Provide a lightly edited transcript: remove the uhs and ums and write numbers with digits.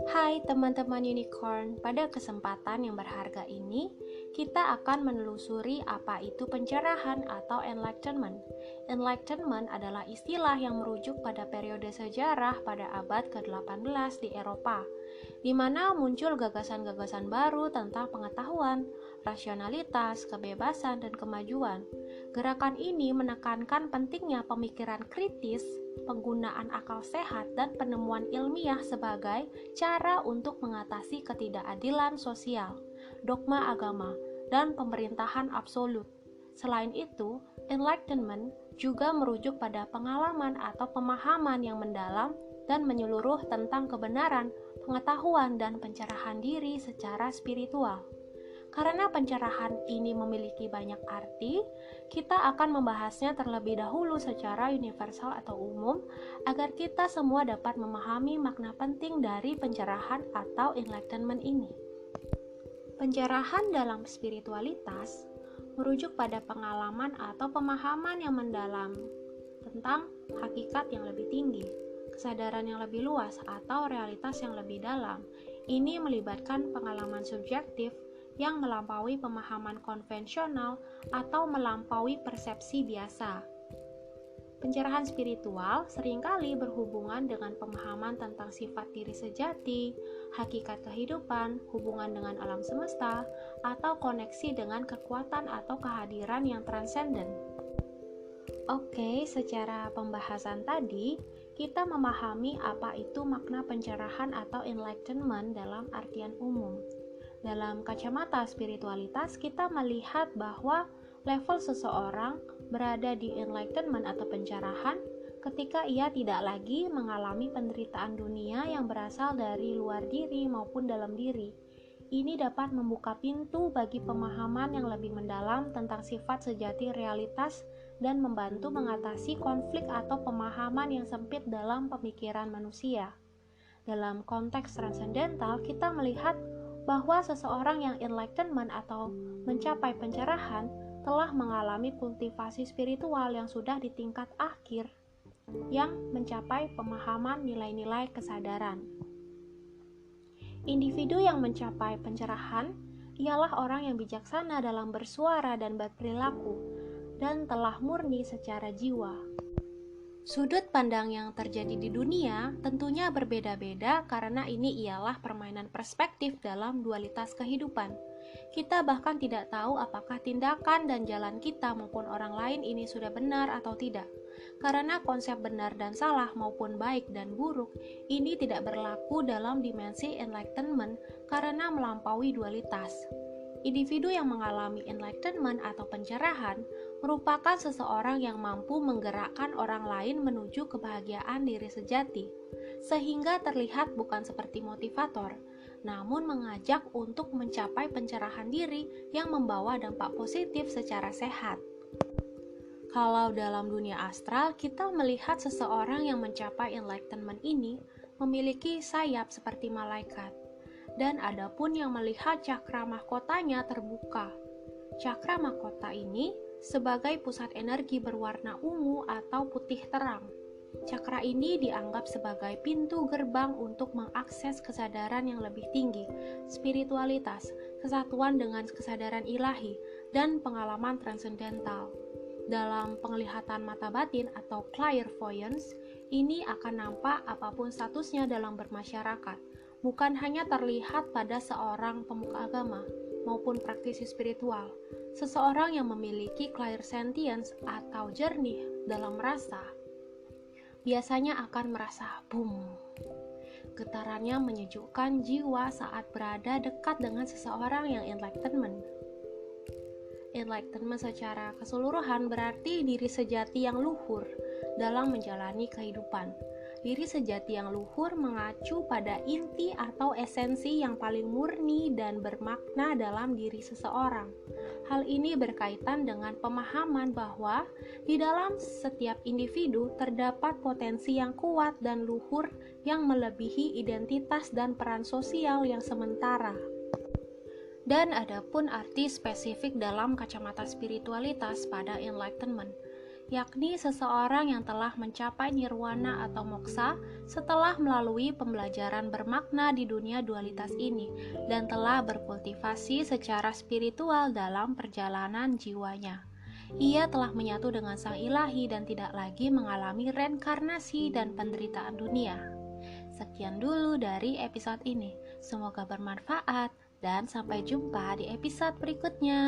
Hai teman-teman unicorn, pada kesempatan yang berharga ini, kita akan menelusuri apa itu pencerahan atau enlightenment. Enlightenment adalah istilah yang merujuk pada periode sejarah pada abad ke-18 di Eropa, di mana muncul gagasan-gagasan baru tentang pengetahuan, rasionalitas, kebebasan, dan kemajuan. Gerakan ini menekankan pentingnya pemikiran kritis, penggunaan akal sehat, dan penemuan ilmiah sebagai cara untuk mengatasi ketidakadilan sosial, dogma agama, dan pemerintahan absolut. Selain itu, enlightenment juga merujuk pada pengalaman atau pemahaman yang mendalam dan menyeluruh tentang kebenaran, pengetahuan, dan pencerahan diri secara spiritual. Karena pencerahan ini memiliki banyak arti, kita akan membahasnya terlebih dahulu secara universal atau umum agar kita semua dapat memahami makna penting dari pencerahan atau enlightenment ini. Pencerahan dalam spiritualitas merujuk pada pengalaman atau pemahaman yang mendalam tentang hakikat yang lebih tinggi, kesadaran yang lebih luas, atau realitas yang lebih dalam. Ini melibatkan pengalaman subjektif yang melampaui pemahaman konvensional atau melampaui persepsi biasa. Pencerahan spiritual seringkali berhubungan dengan pemahaman tentang sifat diri sejati, hakikat kehidupan, hubungan dengan alam semesta, atau koneksi dengan kekuatan atau kehadiran yang transenden. Oke, secara pembahasan tadi, kita memahami apa itu makna pencerahan atau enlightenment dalam artian umum. Dalam kacamata spiritualitas, kita melihat bahwa level seseorang berada di enlightenment atau pencerahan ketika ia tidak lagi mengalami penderitaan dunia yang berasal dari luar diri maupun dalam diri. Ini dapat membuka pintu bagi pemahaman yang lebih mendalam tentang sifat sejati realitas dan membantu mengatasi konflik atau pemahaman yang sempit dalam pemikiran manusia. Dalam konteks transendental, kita melihat bahwa seseorang yang enlightenment atau mencapai pencerahan telah mengalami kultivasi spiritual yang sudah di tingkat akhir, yang mencapai pemahaman nilai-nilai kesadaran. Individu yang mencapai pencerahan ialah orang yang bijaksana dalam bersuara dan berperilaku, dan telah murni secara jiwa. Sudut pandang yang terjadi di dunia tentunya berbeda-beda karena ini ialah permainan perspektif dalam dualitas kehidupan. Kita bahkan tidak tahu apakah tindakan dan jalan kita maupun orang lain ini sudah benar atau tidak. Karena konsep benar dan salah maupun baik dan buruk ini tidak berlaku dalam dimensi enlightenment karena melampaui dualitas. Individu yang mengalami enlightenment atau pencerahan merupakan seseorang yang mampu menggerakkan orang lain menuju kebahagiaan diri sejati, sehingga terlihat bukan seperti motivator, namun mengajak untuk mencapai pencerahan diri yang membawa dampak positif secara sehat. Kalau dalam dunia astral, kita melihat seseorang yang mencapai enlightenment ini memiliki sayap seperti malaikat. Dan ada pun yang melihat cakra mahkotanya terbuka. Cakra mahkota ini sebagai pusat energi berwarna ungu atau putih terang. Cakra ini dianggap sebagai pintu gerbang untuk mengakses kesadaran yang lebih tinggi, spiritualitas, kesatuan dengan kesadaran ilahi, dan pengalaman transendental. Dalam penglihatan mata batin atau clairvoyance, ini akan nampak apapun statusnya dalam bermasyarakat. Bukan hanya terlihat pada seorang pemuka agama maupun praktisi spiritual. Seseorang yang memiliki clairsentience atau jernih dalam rasa biasanya akan merasa boom. Getarannya menyejukkan jiwa saat berada dekat dengan seseorang yang enlightenment. Enlightenment secara keseluruhan berarti diri sejati yang luhur dalam menjalani kehidupan. Diri sejati yang luhur mengacu pada inti atau esensi yang paling murni dan bermakna dalam diri seseorang. Hal ini berkaitan dengan pemahaman bahwa di dalam setiap individu terdapat potensi yang kuat dan luhur yang melebihi identitas dan peran sosial yang sementara. Dan ada pun arti spesifik dalam kacamata spiritualitas pada enlightenment, yakni seseorang yang telah mencapai nirwana atau moksa setelah melalui pembelajaran bermakna di dunia dualitas ini dan telah berkultivasi secara spiritual dalam perjalanan jiwanya. Ia telah menyatu dengan Sang Ilahi dan tidak lagi mengalami reinkarnasi dan penderitaan dunia. Sekian dulu dari episode ini. Semoga bermanfaat dan sampai jumpa di episode berikutnya.